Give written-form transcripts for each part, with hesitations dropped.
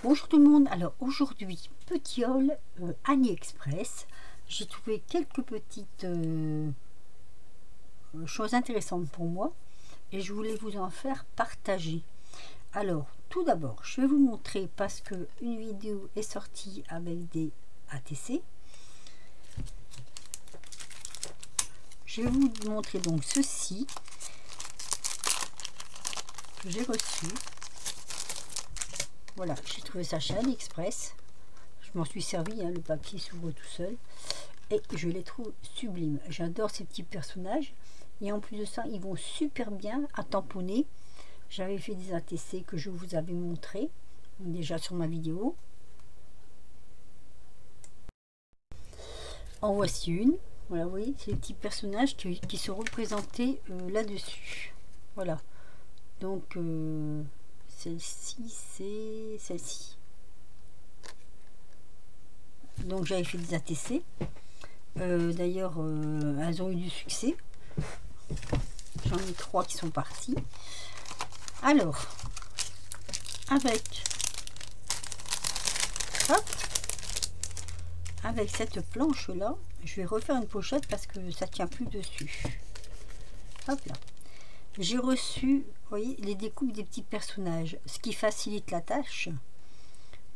Bonjour tout le monde, alors aujourd'hui, petit haul AliExpress. J'ai trouvé quelques petites choses intéressantes pour moi et je voulais vous en faire partager. Alors, tout d'abord, je vais vous montrer parce que une vidéo est sortie avec des ATC. Je vais vous montrer donc ceci que j'ai reçu. Voilà, j'ai trouvé ça chez AliExpress. Je m'en suis servi, hein, le papier s'ouvre tout seul. Et je les trouve sublimes. J'adore ces petits personnages. Et en plus de ça, ils vont super bien à tamponner. J'avais fait des ATC que je vous avais montré déjà sur ma vidéo. En voici une. Voilà, vous voyez, c'est les petits personnages qui sont représentés là-dessus. Voilà. Donc, celle-ci, c'est celle-ci. Donc j'avais fait des ATC. D'ailleurs, elles ont eu du succès. J'en ai 3 qui sont partis. Alors, avec cette planche là, je vais refaire une pochette parce que ça tient plus dessus. Hop là. J'ai reçu, vous voyez, les découpes des petits personnages, ce qui facilite la tâche,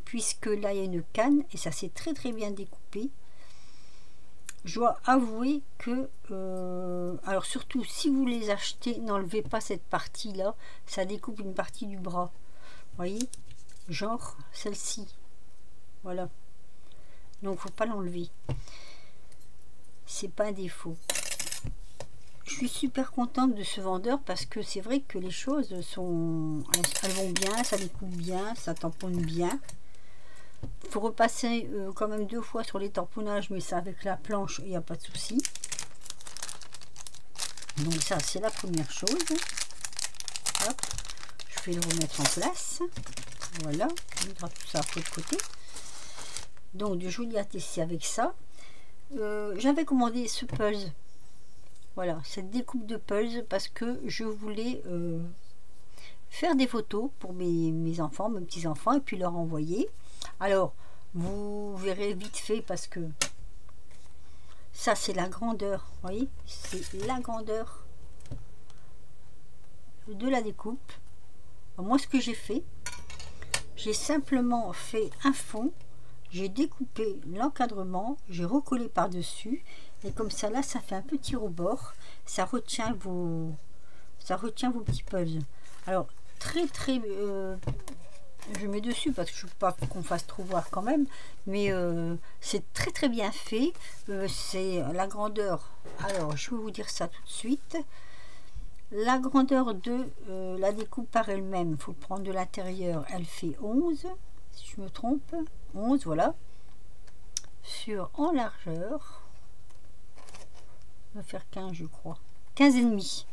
puisque là il y a une canne et ça s'est très bien découpé. Je dois avouer que, alors surtout si vous les achetez, n'enlevez pas cette partie là, ça découpe une partie du bras. Vous voyez, genre celle-ci. Voilà. Donc faut pas l'enlever. C'est pas un défaut. Je suis super contente de ce vendeur parce que c'est vrai que les choses sont, elles vont bien, ça découpe bien, ça tamponne bien. Il faut repasser quand même 2 fois sur les tamponnages, mais ça avec la planche, il n'y a pas de souci. Donc ça, c'est la première chose. Hop, je vais le remettre en place. Voilà, on mettra tout ça de côté. Donc du joli ATC avec ça. J'avais commandé ce puzzle. Voilà, cette découpe de puzzle parce que je voulais faire des photos pour mes enfants, mes petits-enfants, et puis leur envoyer. Alors, vous verrez vite fait parce que ça, c'est la grandeur. Vous voyez, c'est la grandeur de la découpe. Alors, moi, ce que j'ai fait, j'ai simplement fait un fond. J'ai découpé l'encadrement, j'ai recollé par-dessus. Et comme ça, là, ça fait un petit rebord. Ça retient vos petits puzzles. Alors, je mets dessus parce que je ne veux pas qu'on fasse trop voir quand même, mais c'est très bien fait. C'est la grandeur, alors je vais vous dire ça tout de suite. La grandeur de la découpe par elle-même, il faut le prendre de l'intérieur, elle fait 11, si je me trompe, 11, voilà. En largeur, on va faire 15 je crois, 15 et demi.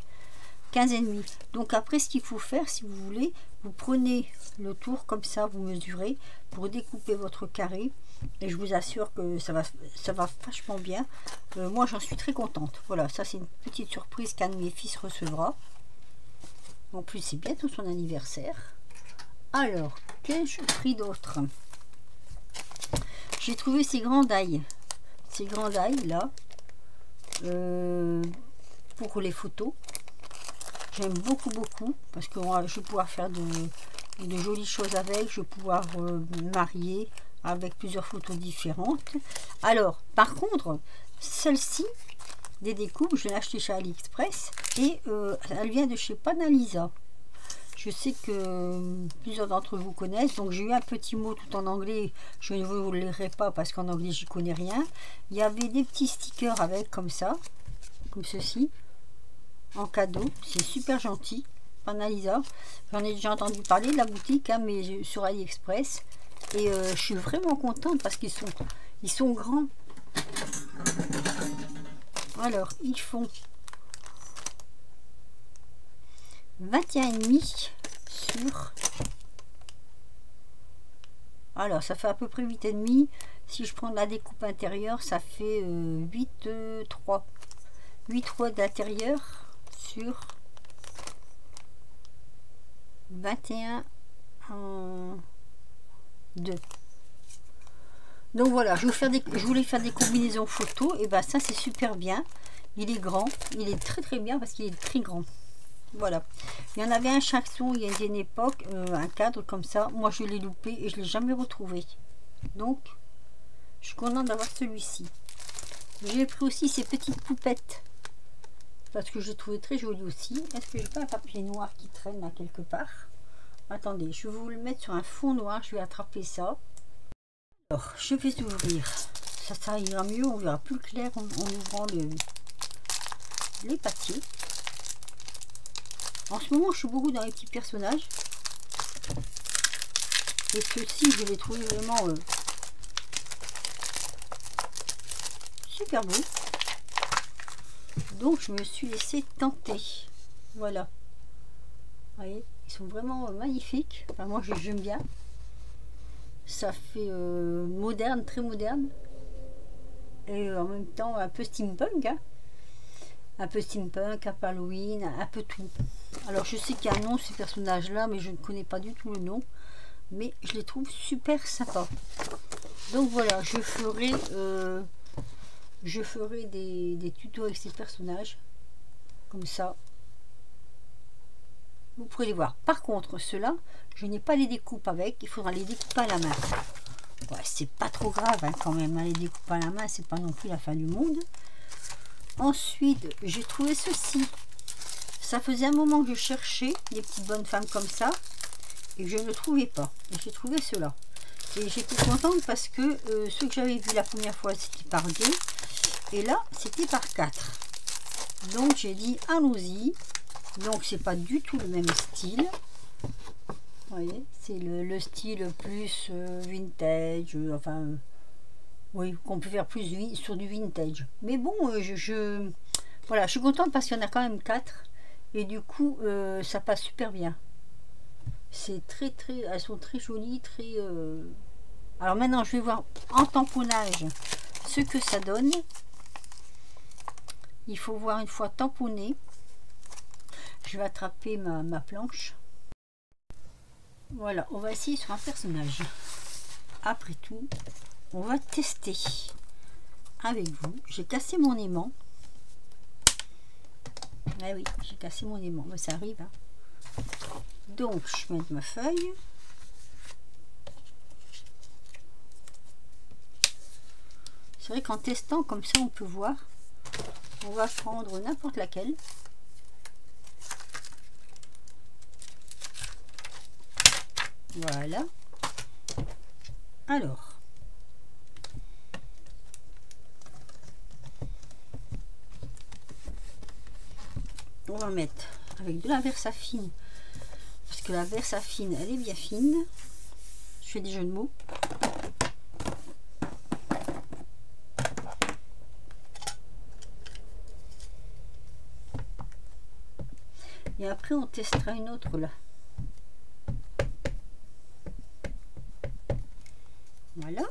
15,5. Donc après, ce qu'il faut faire, si vous voulez, vous prenez le tour comme ça, vous mesurez pour découper votre carré. Et je vous assure que ça va vachement bien. Moi, j'en suis très contente. Voilà, ça c'est une petite surprise qu'un de mes fils recevra. En plus, c'est bientôt son anniversaire. Alors, qu'ai-je pris d'autre? J'ai trouvé ces grands die. Ces grands die là. Pour les photos. J'aime beaucoup parce que je vais pouvoir faire de jolies choses avec. Je vais pouvoir marier avec plusieurs photos différentes. Alors, par contre, celle-ci, des découpes, je l'ai achetée chez AliExpress et elle vient de chez Panalisa. Je sais que plusieurs d'entre vous connaissent, donc j'ai eu un petit mot tout en anglais. Je ne vous le lirai pas parce qu'en anglais, j'y connais rien. Il y avait des petits stickers avec, comme ça, comme ceci. En cadeau, c'est super gentil. Panalisa, j'en ai déjà entendu parler de la boutique, hein, mais sur AliExpress, et je suis vraiment contente parce qu'ils sont grands. Alors ils font 21,5 sur, alors ça fait à peu près 8,5. Si je prends la découpe intérieure, ça fait 8,3 d'intérieur sur 21 2. Donc voilà, je voulais faire des combinaisons photos. Et ben ça c'est super bien. Il est grand, il est très très bien parce qu'il est très grand. Voilà, il y en avait un Chaxon il y a une époque, un cadre comme ça. Moi je l'ai loupé et je l'ai jamais retrouvé. Donc je suis contente d'avoir celui-ci. J'ai pris aussi ces petites poupettes parce que je les trouvais très jolies aussi. Est-ce que j'ai pas un papier noir qui traîne là quelque part? Attendez, je vais vous le mettre sur un fond noir. Je vais attraper ça. Alors je vais ouvrir. Ça ira mieux, on verra plus clair en ouvrant les papiers. En ce moment, je suis beaucoup dans les petits personnages. Et ceux-ci, je les trouve vraiment super beaux. Donc, je me suis laissé tenter. Voilà. Vous voyez, ils sont vraiment magnifiques. Enfin, moi, j'aime bien. Ça fait moderne, très moderne. Et en même temps, un peu steampunk. Hein. Un peu steampunk, un peu Halloween, un peu tout. Alors je sais qu'il y a un nom ces personnages là, mais je ne connais pas du tout le nom, mais je les trouve super sympas. Donc voilà, je ferai des tutos avec ces personnages comme ça, vous pourrez les voir. Par contre ceux-là, je n'ai pas les découpes avec, il faudra les découper à la main. Ouais, c'est pas trop grave hein, quand même, hein, les découpes à la main c'est pas non plus la fin du monde. Ensuite, j'ai trouvé ceci. Ça faisait un moment que je cherchais des petites bonnes femmes comme ça et je ne le trouvais pas. Et j'ai trouvé cela. Et j'étais contente parce que ceux que j'avais vu la première fois c'était par 2 et là c'était par 4. Donc j'ai dit allons-y. Donc c'est pas du tout le même style. Vous voyez, c'est le style plus vintage, enfin. Oui, qu'on peut faire plus sur du vintage. Mais bon, voilà, je suis contente parce qu'il y en a quand même 4. Et du coup, ça passe super bien. C'est très, très... Elles sont très jolies, très... Alors maintenant, je vais voir en tamponnage ce que ça donne. Il faut voir une fois tamponné. Je vais attraper ma planche. Voilà, on va essayer sur un personnage. Après tout... On va tester avec vous. J'ai cassé mon aimant. Ah oui, j'ai cassé mon aimant. Mais ça arrive. Hein. Donc, je mets ma feuille. C'est vrai qu'en testant comme ça, on peut voir. On va prendre n'importe laquelle. Voilà. Alors. On va mettre avec de la Versafine parce que la Versafine elle est bien fine. Je fais des jeux de mots. Et après on testera une autre là. Voilà.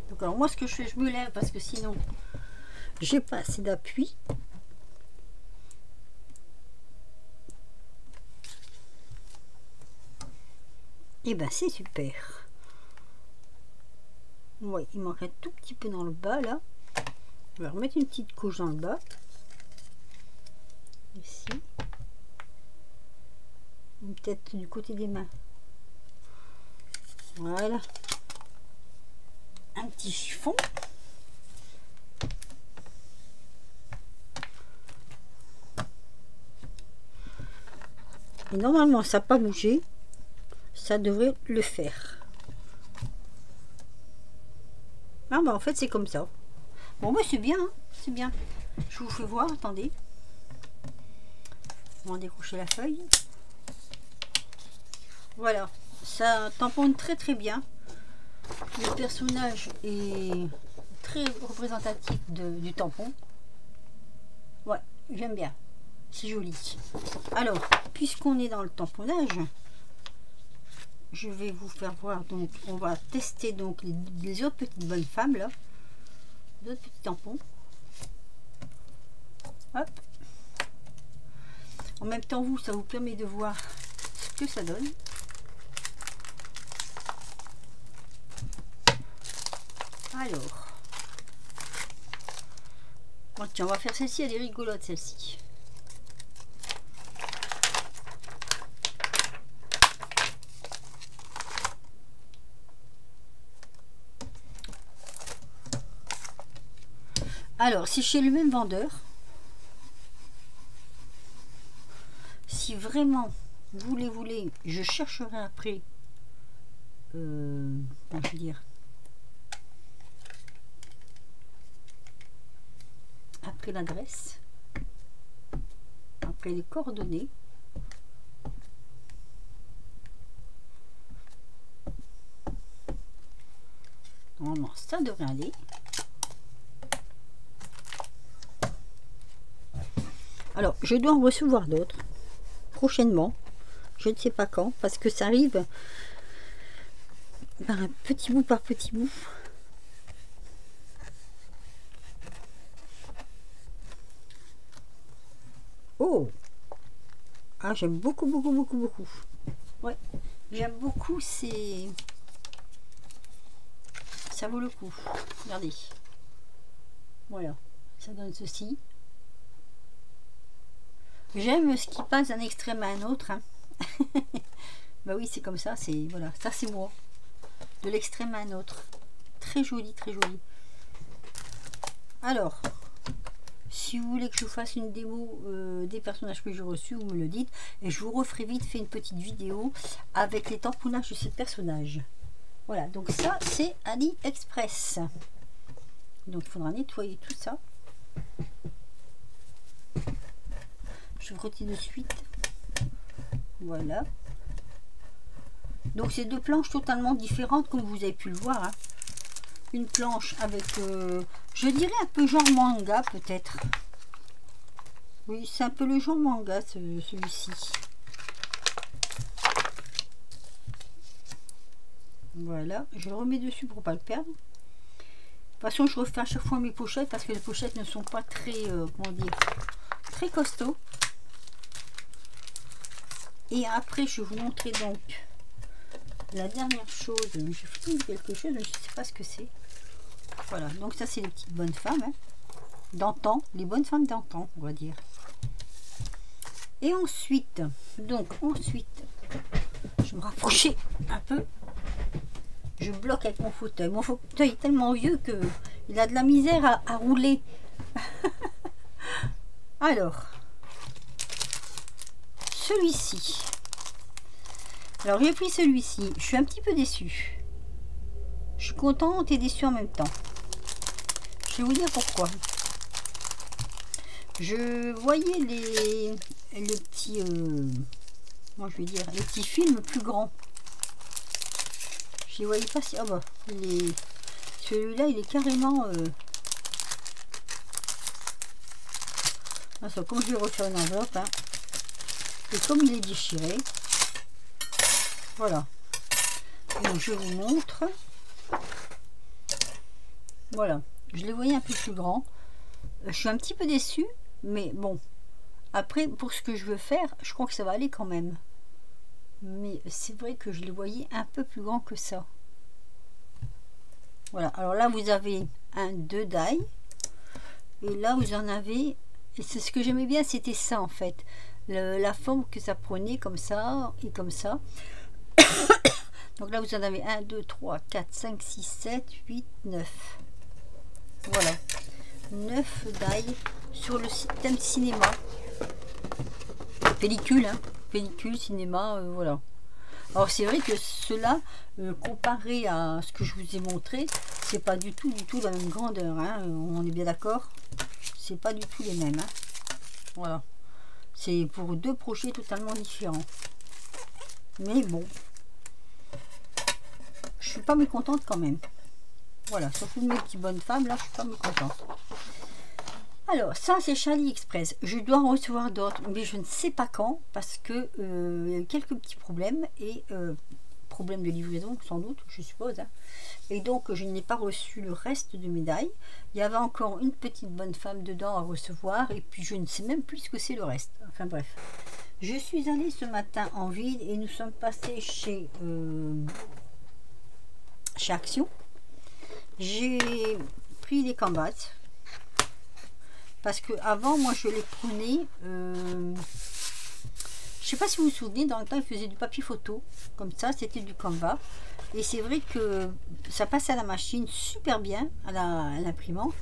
Donc alors moi ce que je fais, je me lève parce que sinon j'ai pas assez d'appui. Et ben c'est super. Ouais, il manque un tout petit peu dans le bas là. Je vais remettre une petite couche dans le bas. Ici. Peut-être du côté des mains. Voilà. Un petit chiffon. Et normalement, ça n'a pas bougé. Ça devrait le faire. Ah bah en fait, c'est comme ça. Bon bah c'est bien, hein, c'est bien. Je vous fais voir, attendez. On va décrocher la feuille. Voilà, ça tamponne très très bien. Le personnage est très représentatif du tampon. Ouais, j'aime bien. C'est joli. Alors, puisqu'on est dans le tamponnage, je vais vous faire voir. Donc, on va tester donc les autres petites bonnes femmes là, d'autres petits tampons. Hop. En même temps, ça vous permet de voir ce que ça donne. Alors, bon, tiens, on va faire celle-ci, elle est rigolote celle-ci. Alors, si chez le même vendeur, si vraiment vous les voulez, je chercherai après, comment je veux dire, après l'adresse, après les coordonnées. Normalement, ça devrait aller. Alors, je dois en recevoir d'autres prochainement. Je ne sais pas quand, parce que ça arrive par un petit bout par petit bout. Oh! Ah, j'aime beaucoup, beaucoup, beaucoup, beaucoup. Ouais, j'aime beaucoup, c'est... Ça vaut le coup. Regardez. Voilà, ça donne ceci. J'aime ce qui passe d'un extrême à un autre. Hein. Bah oui, c'est comme ça. C'est voilà, ça c'est moi. De l'extrême à un autre. Très joli, très joli. Alors, si vous voulez que je vous fasse une démo des personnages que j'ai reçus, vous me le dites. Et je vous referai vite fait une petite vidéo avec les tampounages de ces personnages. Voilà, donc ça c'est AliExpress. Donc il faudra nettoyer tout ça. Je frottis de suite. Voilà. Donc c'est deux planches totalement différentes comme vous avez pu le voir. Hein. Une planche avec, je dirais un peu genre manga peut-être. Oui, c'est un peu le genre manga celui-ci. Voilà, je le remets dessus pour pas le perdre. De toute façon, je refais à chaque fois mes pochettes parce que les pochettes ne sont pas très, comment dire, très costauds. Et après, je vais vous montrer donc la dernière chose. J'ai fait quelque chose, mais je ne sais pas ce que c'est. Voilà, donc ça, c'est les petites bonnes femmes. Hein, d'antan, les bonnes femmes d'antan, on va dire. Et ensuite, je vais me rapprocher un peu. Je bloque avec mon fauteuil. Mon fauteuil est tellement vieux que il a de la misère à rouler. Alors, celui-ci. Alors, j'ai pris celui-ci. Je suis un petit peu déçue. Je suis contente et déçue en même temps. Je vais vous dire pourquoi. Je voyais les petits, moi je vais dire, les petits films plus grands. Je les voyais pas si... Ah bah, celui-là, il est carrément... Ah, comme je vais refaire une enveloppe, hein. Et comme il est déchiré, voilà. Donc, je vous montre. Voilà. Je les voyais un peu plus grands. Je suis un petit peu déçue, mais bon. Après, pour ce que je veux faire, je crois que ça va aller quand même. Mais c'est vrai que je les voyais un peu plus grands que ça. Voilà, alors là vous avez un 2 die et là vous en avez, et c'est ce que j'aimais bien, c'était ça en fait, la forme que ça prenait comme ça et comme ça. Donc là vous en avez 1, 2, 3, 4, 5, 6, 7, 8, 9. Voilà, 9 die sur le système cinéma. Pellicule, hein. Pellicule, cinéma, voilà. Alors c'est vrai que cela, comparé à ce que je vous ai montré, c'est pas du tout la même grandeur, hein. On est bien d'accord, c'est pas du tout les mêmes, hein. Voilà, c'est pour deux projets totalement différents. Mais bon, je suis pas mécontente quand même. Voilà, surtout mes petites bonnes femmes, là je suis pas mécontente. Alors, ça c'est chez AliExpress. Je dois en recevoir d'autres, mais je ne sais pas quand, parce que il y a eu quelques petits problèmes, et problèmes de livraison, sans doute, je suppose. Hein. Et donc, je n'ai pas reçu le reste de médailles. Il y avait encore une petite bonne femme dedans à recevoir, et puis je ne sais même plus ce que c'est le reste. Enfin bref. Je suis allée ce matin en ville et nous sommes passés chez Action. J'ai pris les Canvas parce que avant moi je les prenais. Je sais pas si vous vous souvenez, dans le temps, ils faisaient du papier photo, comme ça, c'était du Canva. Et c'est vrai que ça passe à la machine super bien, à l'imprimante.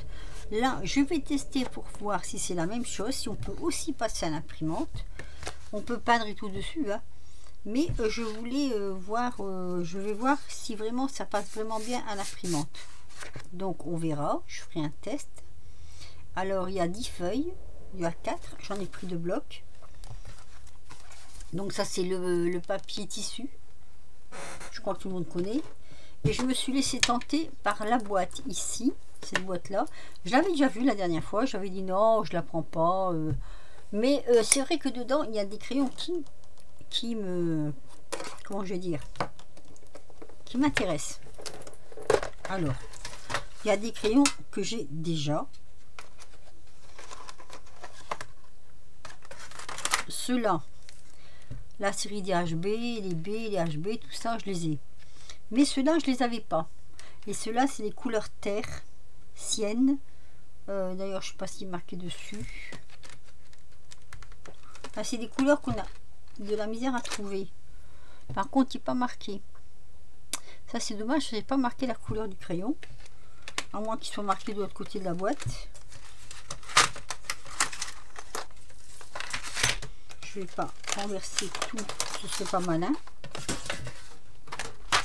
Là, je vais tester pour voir si c'est la même chose, si on peut aussi passer à l'imprimante. On peut peindre et tout dessus, hein. Mais je voulais voir, je vais voir si vraiment ça passe vraiment bien à l'imprimante. Donc on verra, je ferai un test. Alors il y a 10 feuilles, il y a 4, j'en ai pris 2 blocs. Donc ça c'est le papier tissu, je crois que tout le monde connaît. Et je me suis laissé tenter par la boîte ici, cette boîte là. Je l'avais déjà vue la dernière fois, j'avais dit non, je la prends pas. Mais c'est vrai que dedans il y a des crayons qui me, comment je vais dire, qui m'intéressent. Alors, il y a des crayons que j'ai déjà. Ceux-là, la série des HB, les B, les HB, tout ça, je les ai. Mais ceux-là, je les avais pas. Et ceux-là, c'est les couleurs terre, sienne. D'ailleurs, je sais pas s'il est marqué dessus. Ah, c'est des couleurs qu'on a de la misère à trouver. Par contre, il n'est pas marqué. Ça, c'est dommage, je n'ai pas marqué la couleur du crayon. À moins qu'il soit marqué de l'autre côté de la boîte. Je vais pas renverser tout, ce serait pas malin.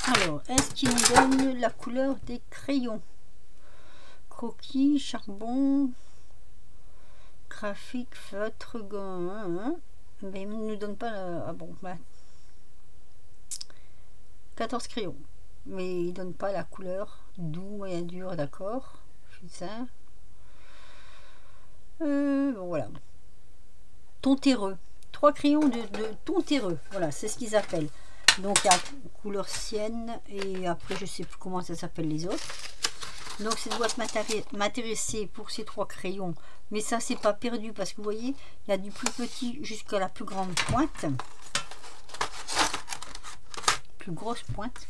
Alors, est-ce qu'il nous donne la couleur des crayons? Croquis, charbon, graphique, feutre, gomme. Mais il ne nous donne pas la... Ah bon, bah, 14 crayons. Mais il ne donne pas la couleur. Doux, moyen dur, d'accord. Fusain. Bon, voilà. Ton terreux. 3 crayons de ton terreux. Voilà, c'est ce qu'ils appellent. Donc, il y a couleur sienne. Et après, je sais plus comment ça s'appelle les autres. Donc, cette boîte m'intéressait pour ces 3 crayons. Mais ça, c'est pas perdu parce que vous voyez, il y a du plus petit jusqu'à la plus grande pointe. Plus grosse pointe.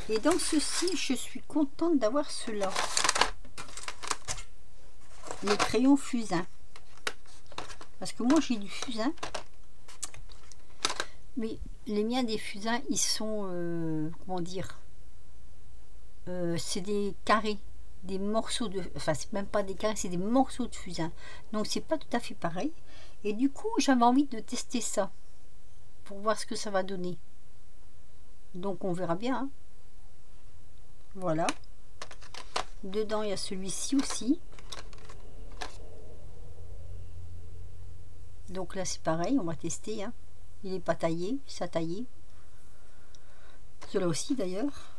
Et dans ceci, je suis contente d'avoir cela. Les crayons fusain. Parce que moi, j'ai du fusain. Mais les miens des fusains, ils sont, comment dire, c'est des carrés, des morceaux de, enfin c'est même pas des carrés, c'est des morceaux de fusain. Donc c'est pas tout à fait pareil. Et du coup, j'avais envie de tester ça pour voir ce que ça va donner. Donc on verra bien. Hein. Voilà. Dedans, il y a celui-ci aussi. Donc là, c'est pareil, on va tester. Hein. Il n'est pas taillé, ça taillé. Cela aussi d'ailleurs.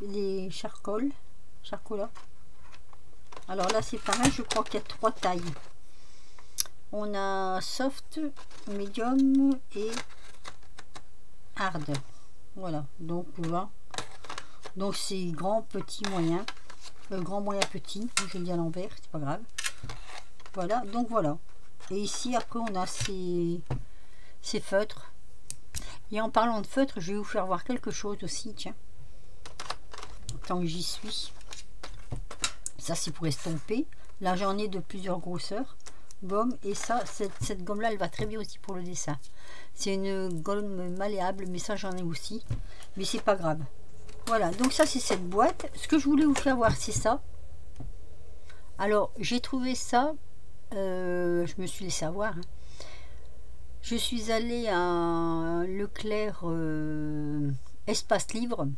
Les charcoal. Alors là, c'est pareil, je crois qu'il y a 3 tailles. On a soft, medium et hard. Voilà, donc voilà. Donc c'est grand, petit, moyen. Grand, moyen, petit. Je dis à l'envers, c'est pas grave. Voilà, donc voilà. Et ici, après, on a ces feutres. Et en parlant de feutres, je vais vous faire voir quelque chose aussi, tiens. Tant que j'y suis. Ça, c'est pour estomper. Là, j'en ai de plusieurs grosseurs. Gomme. Et ça, cette gomme-là, elle va très bien aussi pour le dessin. C'est une gomme malléable, mais ça, j'en ai aussi. Mais c'est pas grave. Voilà, donc ça, c'est cette boîte. Ce que je voulais vous faire voir, c'est ça. Alors, j'ai trouvé ça. Je me suis laissé avoir. Hein. Je suis allée à Leclerc Espace Libre.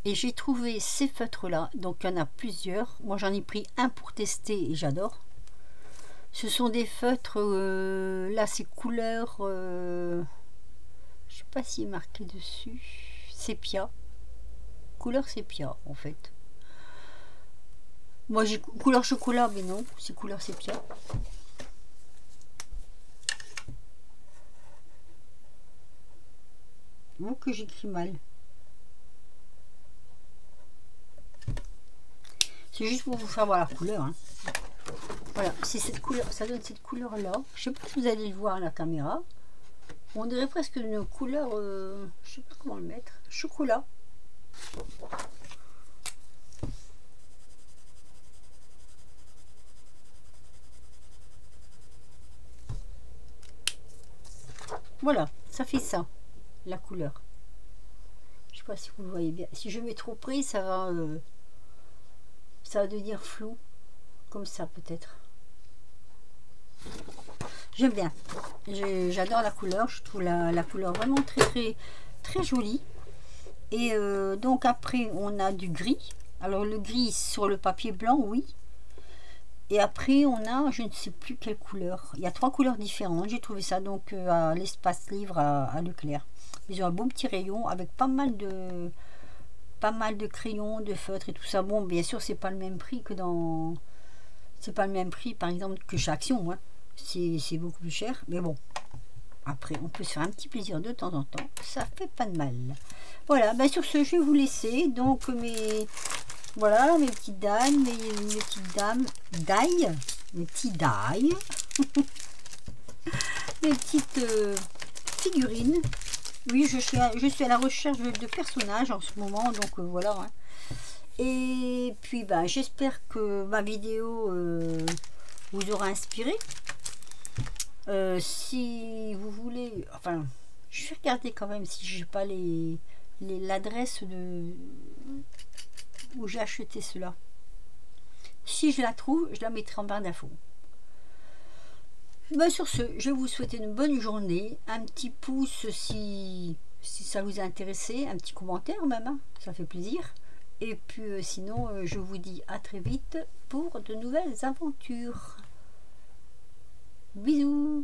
Et j'ai trouvé ces feutres là. Donc il y en a plusieurs. Moi j'en ai pris un pour tester et j'adore. Ce sont des feutres. Là c'est couleur. Je sais pas s'il est marqué dessus. Sépia. Couleur sépia en fait. Moi j'ai couleur chocolat, mais non, c'est couleur sépia. Moi que j'écris mal. C'est juste pour vous faire voir la couleur. Hein. Voilà, c'est cette couleur, ça donne cette couleur là. Je sais pas si vous allez le voir à la caméra. On dirait presque une couleur, je sais pas comment le mettre, chocolat. Voilà, ça fait ça, la couleur. Je sais pas si vous le voyez bien. Si je mets trop près, ça va devenir flou, comme ça peut-être. J'aime bien. J'adore la couleur. Je trouve la couleur vraiment très jolie. Et donc après, on a du gris. Alors le gris sur le papier blanc, oui. Et après, on a, je ne sais plus quelle couleur. Il y a 3 couleurs différentes. J'ai trouvé ça donc à l'espace livre à Leclerc. Ils ont un beau petit rayon avec pas mal de crayons, de feutres et tout ça. Bon, bien sûr, c'est pas le même prix que dans... C'est pas le même prix, par exemple, que chez Action. Hein. C'est beaucoup plus cher. Mais bon, après, on peut se faire un petit plaisir de temps en temps. Ça fait pas de mal. Voilà, ben sur ce, je vais vous laisser. Donc, voilà, mes petites dames, mes petites dames d'ail. Mes petits d'ail. Mes petites figurines. Oui, je suis à la recherche de personnages en ce moment. Donc, voilà. Hein. Et puis, ben, j'espère que ma vidéo vous aura inspiré. Si vous voulez, enfin, je vais regarder quand même si j'ai pas l'adresse de où j'ai acheté cela. Si je la trouve, je la mettrai en barre d'infos. Ben, sur ce, je vais vous souhaiter une bonne journée. Un petit pouce si ça vous a intéressé, un petit commentaire même, hein, ça fait plaisir. Et puis sinon, je vous dis à très vite pour de nouvelles aventures. Bisous.